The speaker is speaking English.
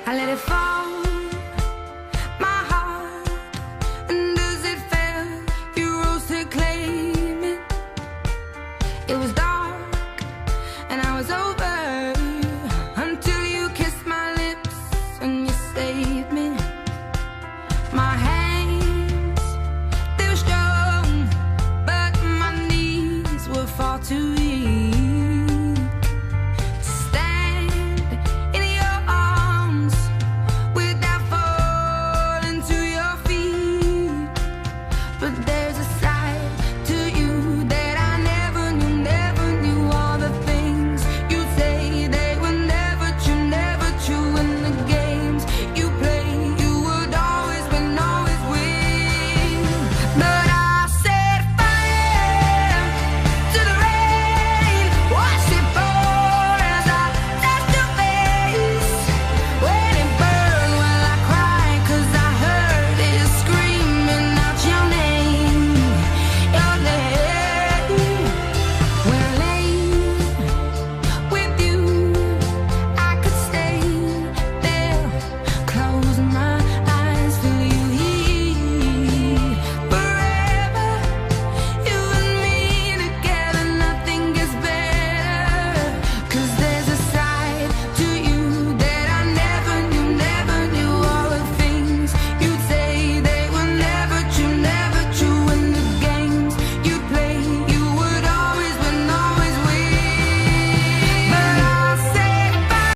I let it fall, my heart, and as it fell, you rose to claim it. It was dark, and I was over, until you kissed my lips and you saved me. My hands, they were strong, but my knees were far too weak.